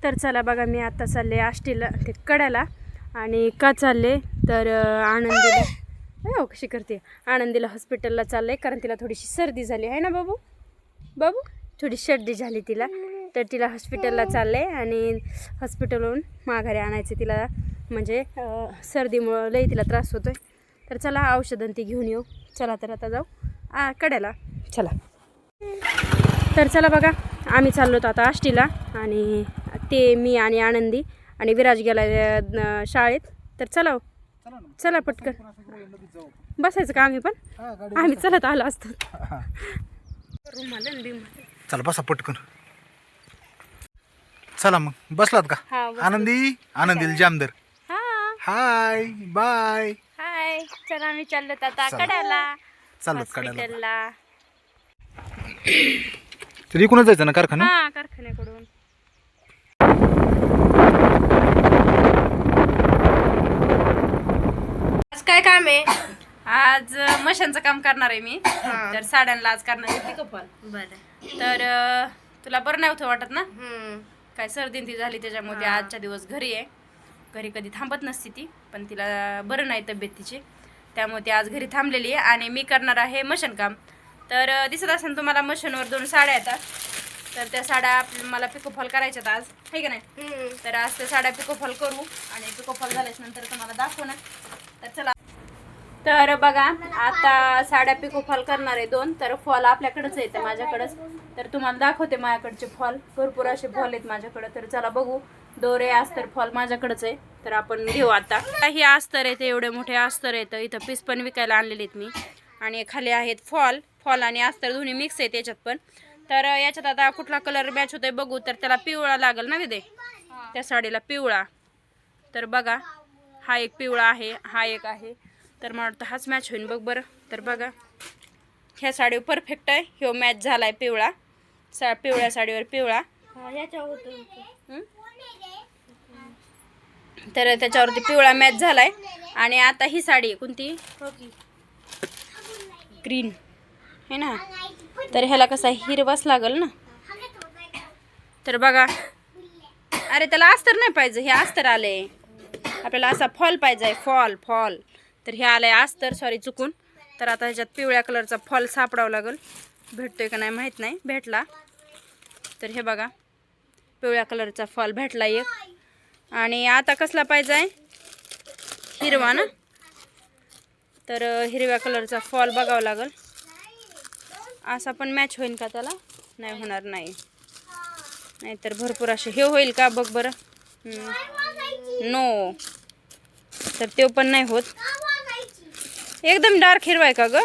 तर चला बघा, मी आता चालले आष्टीला ते कड्याला. आणि का चालले तर आनंदीला हो कशी करते, आनंदीला हॉस्पिटलला चाललं आहे कारण तिला थोडीशी सर्दी झाली आहे ना बाबू. बाबू थोडी सर्दी झाली तिला, तर तिला हॉस्पिटलला चाललं आहे. आणि हॉस्पिटलवरून माघारी आणायचं तिला, म्हणजे सर्दीमुळं लई तिला त्रास होतो आहे. तर चला औषधं ती घेऊन येऊ. चला तर आता जाऊ कड्याला. चला तर चला बघा, आम्ही चाललो होतो आता आष्टीला. आणि ते मी आणि आनंदी आणि विराज गेला शाळेत. तर चला चला पटकन बसायचं का आम्ही पण, आम्ही चलत आलो असतो. चला बसा पटकन. चला मग बसलात का? आनंदी आनंदीला जामदर. Hi bye. हाय. चला आम्ही चाललो आता कड्याला, चालत कड्याला. हॉस्पिटलला. तर इकडूनच जायचं ना कारखाना? हा, कारखान्याकडून. आज काय काम आहे? आज मशीनचं काम करणार आहे मी. तर साड्यांना आज करणार आहे पिकअप. बरं. तर तुला बरं नाही होतं वाटत ना? काय सर्दी ती झाली त्याच्यामुळे आजच्या दिवस घरी आहे. घरी कधी थांबत नसती ती, पण तिला बरं नाही तब्येत तिची, त्यामुळे ती आज घरी थांबलेली आहे. आणि मी करणार आहे मशीन काम. तर दिसत असेल तुम्हाला मशीनवर 2 साड्या येतात. तर त्या साड्या मला पिकोफॉल करायच्यात आज, आहे की नाही? तर आज त्या साड्या पिकोफॉल करू आणि पिकोफॉल झाल्याच्यानंतर तुम्हाला दाखवणार. तर चला. तर बघा, आता साड्या पिकोफॉल करणार आहे 2. तर फॉल आपल्याकडेच येते, माझ्याकडेच. तर तुम्हाला दाखवते माझ्याकडचे फॉल. भरपूर असे फॉल आहेत माझ्याकडे. तर चला बघू. दोरे अस्तर फॉल माझ्याकडेच आहे, तर आपण घेऊ आता. ही अस्तर येते, एवढे मोठे अस्तर येतं. इथं पीस पण विकायला आणलेले आहेत मी. आणि खाली आहेत फॉल. फॉल आणि अस्तर दोन्ही मिक्स आहेत याच्यात पण. तर याच्यात आता कुठला कलर मॅच होतोय बघू. तर त्याला पिवळा लागेल ना तिथे, त्या साडीला पिवळा. तर बघा, हा एक पिवळा आहे, हा एक आहे. तर मला वाटतं हाच मॅच होईल बघ बरं. तर बघा, ह्या साडीवर परफेक्ट आहे, ह्यो मॅच झालाय पिवळा. पिवळ्या साडीवर पिवळा. तर त्याच्यावरती पिवळा मॅच झालाय. आणि आता ही साडी कोणती? ग्रीन है ना. तर ह्याला कसा हिरवाच लागल ना. तर बघा, अरे त्याला अस्तर नाही पाहिजे, हे अस्तर आले. आपल्याला असा फॉल पाहिजे, फॉल. तर हे आलंय अस्तर, सॉरी चुकून. तर आता ह्याच्यात पिवळ्या कलरचा फॉल सापडावा लागेल. भेटतोय का नाही माहीत नाही, भेटला. तर हे बघा, पिवळ्या कलरचा फॉल भेटला एक. आणि आता कसला पाहिजे? हिरवा ना. तर हिरव्या कलरचा फॉल बघावा लागेल. असा पण मॅच होईल का त्याला? नाही होणार, नाही तर भरपूर असे हे होईल का बघ बरं. नो, तर ते पण नाही होत. एकदम डार्क हिरवा आहे का ग?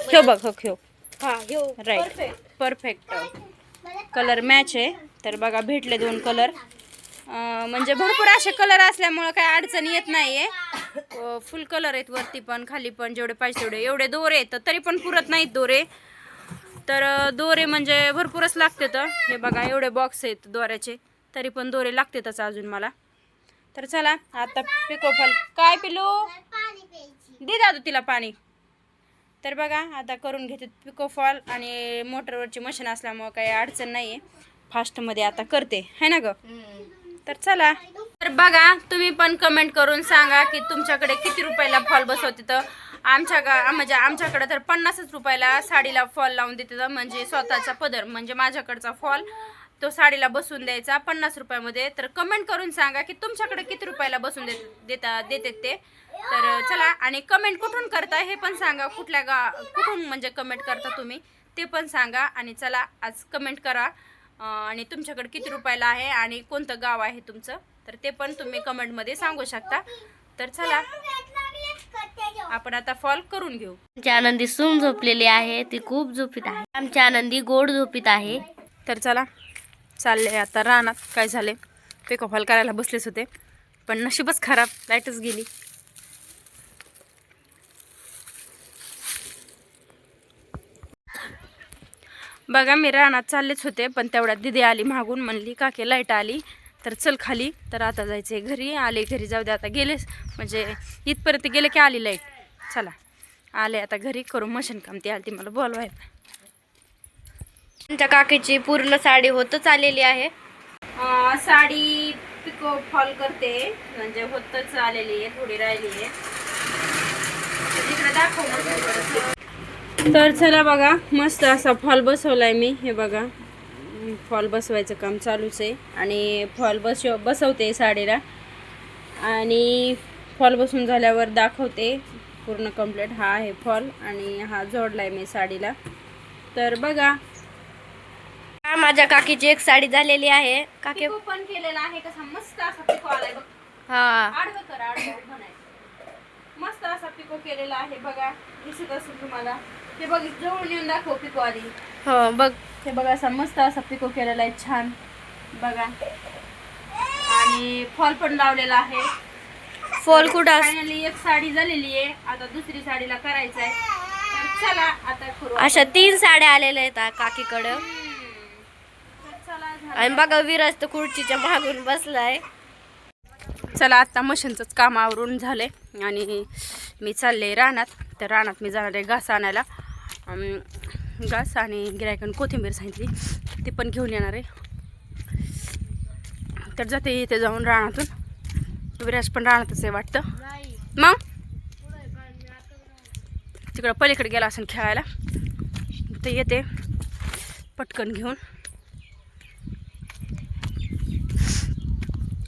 ह्यो बघ, ह्यो राईट, परफेक्ट कलर मॅच आहे. तर बघा, भेटले 2 कलर. म्हणजे भरपूर असे कलर असल्यामुळं काही अडचण येत नाही आहे. फुल कलर आहेत वरती पण खाली पण, जेवढे पाहिजे तेवढे. एवढे दोरे आहेत तरी पण पुरत नाहीत दोरे. तर दोरे म्हणजे भरपूरच लागते. तर हे बघा, एवढे बॉक्स आहेत दोऱ्याचे, तरी पण दोरे लागतातच अजून मला. तर चला आता पिकोफॉल. काय पिलू? दे दादू तिला पाणी. तर बघा, आता करून घेते पिकोफॉल. आणि मोटरवरची मशीन असल्यामुळं काही अडचण नाही आहे, फास्टमध्ये आता करते, है ना ग? तर चला. तर बघा, तुम्ही पण कमेंट करून सांगा की तुमच्याकडे किती रुपयाला फॉल बसवते. तर म्हणजे आमच्याकडे तर 50 रुपयाला साडीला फॉल लावून देते. म्हणजे स्वतःचा पदर, म्हणजे माझ्याकडचा फॉल तो साडीला बसून द्यायचा 50 रुपयामध्ये. तर कमेंट करून सांगा की तुमच्याकडे किती रुपयाला बसून देतात ते. तर चला. आणि कमेंट कुठून करता हे पण सांगा, कुठून म्हणजे कमेंट करता तुम्ही ते पण सांगा. आणि चला, आज कमेंट करा. आणि तुमच्याकडे किती रुपयाला आहे आणि कोणतं गाव आहे तुमचं, तर ते पण तुम्ही कमेंटमध्ये सांगू शकता. तर चला, आपण आता फॉल करून घेऊ. आमची आनंदी सून झोपलेली आहे, ती खूप झोपीत आहे. आमची आनंदी गोड झोपीत आहे. तर चला, चालले आता रानात. काय झाले, पिकोफॉल करायला बसलेच होते, पण नशीबच खराब, लाईटच गेली. बघा, मी रानात चाललेच होते, पण तेवढ्यात दिदी आली मागून. म्हणली काकी लाईट आली, तर चल खाली. तर आता जायचे घरी. आले घरी, जाऊ दे आता, गेलेच म्हणजे इथपर्यंत गेले की आली लाईट. चला, आले आता घरी, करू मशीन काम. ती आली ती मला बोलवायला. आमच्या काकीची पूर्ण साडी होतच आलेली आहे. साडी पिको फॉल करते, म्हणजे होतच आलेली आहे, थोडी राहिली आहे. तिकडे दाखव. तर चला बघा, मस्त असा फॉल बसवलाय मी. हे बघा, फॉल बसवायचं काम चालूच आहे आणि फॉल बसवते साडीला आणि फॉल बसून झाल्यावर दाखवते पूर्ण कंप्लीट. हा आहे फॉल आणि हा जोडलाय मी साडीला. तर बघा, माझ्या काकीची एक साडी झालेली आहे. काकी पण केलेला आहे, कसा मस्त असा पिको आलाय बघ. हा आडवं कर, आडवं म्हणायचं. मस्त असा पिको केलेला आहे बघा, दिसत असेल तुम्हाला. हे बघ, जवळ येऊन दाखव पिको आधी. हो बघ, हे बघा, असा मस्त असा पिको केलेला आहे, छान बघा. आणि फॉल पण लावलेला आहे. फॉल कुठं फायनली एक साडी झालेली आहे, आता दुसरी साडीला करायचं आहे. तर चला आता करू. अशा 3 साड्या आलेल्या आहेत काकीकडं. तर चला, झालं. आणि बघा, विराज तर खुर्चीच्या मागून बसलाय. चला, आता मशीनचंच काम आवरून झाले आणि मी चालले रानात. तर रानात मी जाणार आहे घास आणायला. घास आणि गिऱ्हाईकाने कोथिंबीर सांगितली, ती पण घेऊन येणार आहे. तर जाते इथे जाऊन रानातून. विराज पण रानातच आहे वाटतं. मग तिकडं पलीकडे गेला असेल खेळायला, तर येते पटकन घेऊन.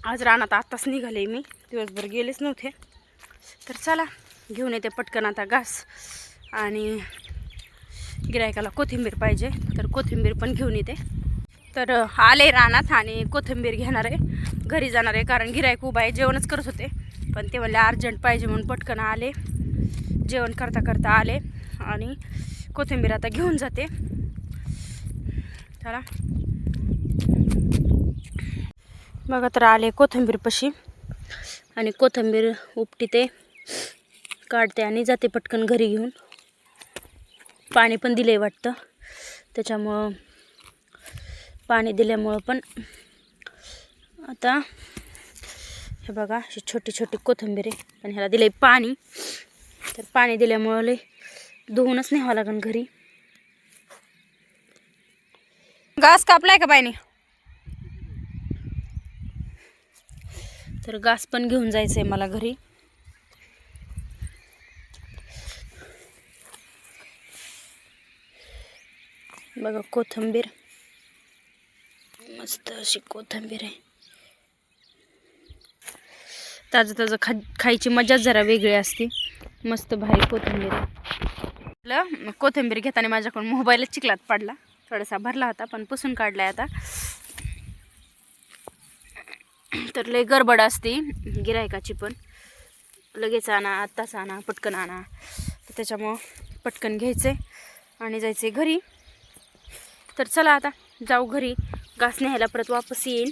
आज रानात आत्ताच निघाले मी, दिवसभर गेलेच नव्हते. तर चला, घेऊन येते पटकन आता घास. आणि गिऱ्हाईकाला कोथिंबीर पाहिजे, तर कोथिंबीर पण घेऊन येते. तर आले रानात आणि कोथिंबीर घेणार आहे, घरी जाणार आहे. कारण गिऱ्हाईक उभा आहे, जेवणच करत होते, पण ते म्हणले अर्जंट पाहिजे म्हणून पटकन आले. जेवण करता करता आले आणि कोथिंबीर आता घेऊन जाते. चला बघा, तर आले कोथिंबीरपाशी आणि कोथिंबीर उपटीते, काढते आणि जाते पटकन घरी घेऊन. पाणी पण दिले वाटतं, त्याच्यामुळं पाणी दिल्यामुळं पण आता हे बघा, अशी छोटी छोटी कोथिंबीर आहे, पण ह्याला दिले पाणी. तर पाणी दिल्यामुळं लय धुवूनच न्यावं लागेल घरी. घास कापलाय का बाईने? तर घास पण घेऊन जायचं आहे मला घरी. बघा, कोथिंबीर मस्त अशी कोथिंबीर आहे. ताजं ताजं खायची मजाच जरा वेगळी असते. मस्त भारी कोथिंबीर आहे. कोथिंबीर घेताना माझ्याकडून मोबाईलच चिखलात पडला, थोडासा भरला होता, पण पुसून काढलाय आता. तर लय गडबड असते गिऱ्हाईकाची पण, लगेच आणा, आत्ताच आणा, पटकन आणा. तर त्याच्यामुळं पटकन घ्यायचे आणि जायचे घरी. तर चला आता जाऊ घरी. घास न्यायला परत वापस येईन,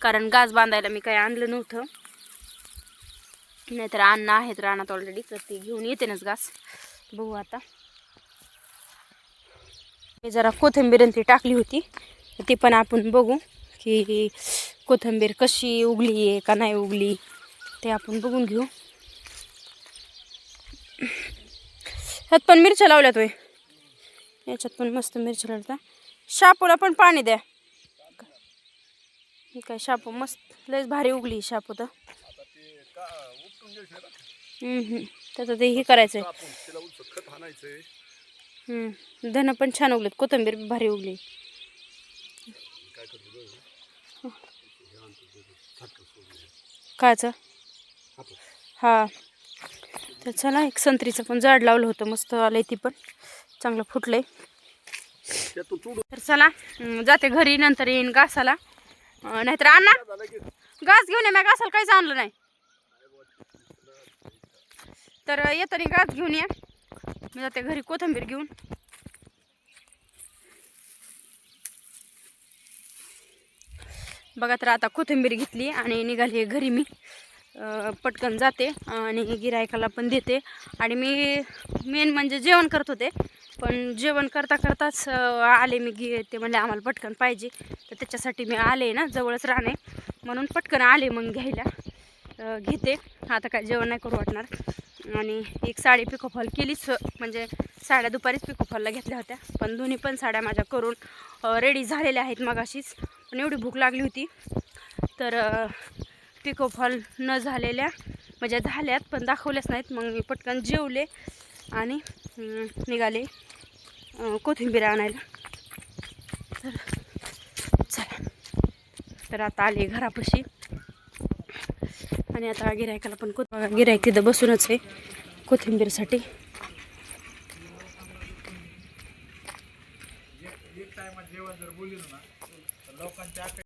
कारण घास बांधायला मी काही आणलं नव्हतं. नाहीतर अन्न आहेत रानात ऑलरेडी, तर ती घेऊन येतेनच घास. बघू आता. हे जरा कोथिंबीर ती टाकली होती, ती पण आपण बघू की कोथिंबीर कशी उगली आहे का नाही उगली, ते आपण बघून घेऊ. ह्यात पण मिरच्या लावल्यात होय, याच्यात पण मस्त मिरच्या लावल्या. शापूला पण पाणी द्या. काय शापू मस्त लयच भारी उगली शापू. तर त्याचं ते हे करायचंय. धन पण छान उगलेत, कोथिंबीर भारी उगली. कायचं? हा, तर चला, एक संत्रीचं पण झाड लावलं होतं, मस्त आलंय, ती पण चांगलं फुटलंय. तर चला, जाते घरी, नंतर येईन घासाला. नाहीतर आणा घास घेऊन ये, मी घासाला काहीच आणलं नाही. तर येताना घास घेऊन ये, मी जाते घरी कोथिंबीर घेऊन. बघा, तर आता कोथिंबीर घेतली आणि निघाली घरी मी. पटकन जाते आणि गिऱ्हाईकाला पण देते. आणि मी मेन म्हणजे जेवण करत होते, पण जेवण करता करताच आले मी. ते म्हणजे आम्हाला पटकन पाहिजे, तर त्याच्यासाठी मी आले ना, जवळच राहणे म्हणून पटकन आले मग घ्यायला. घेते आता, काय जेवण नाही करू वाटणार. आणि एक साडी पिकोफॉल केलीच, म्हणजे साड्या दुपारीच पिकोफॉलला घेतल्या होत्या, पण दोन्ही पण साड्या माझ्या करून रेडी झालेल्या आहेत मगाशीच. पण एवढी भूक लागली होती तर पिकोफॉल न झालेल्या म्हणजे झाल्यात पण दाखवल्याच नाहीत. मग मी पटकन जेवले आणि निघाले कोथिंबीर आणायला. तर चला, तर आता आले घरापाशी आणि आता गिऱ्हाईकाला पण गिऱ्हाईक तिथं बसूनच आहे कोथिंबीरसाठी.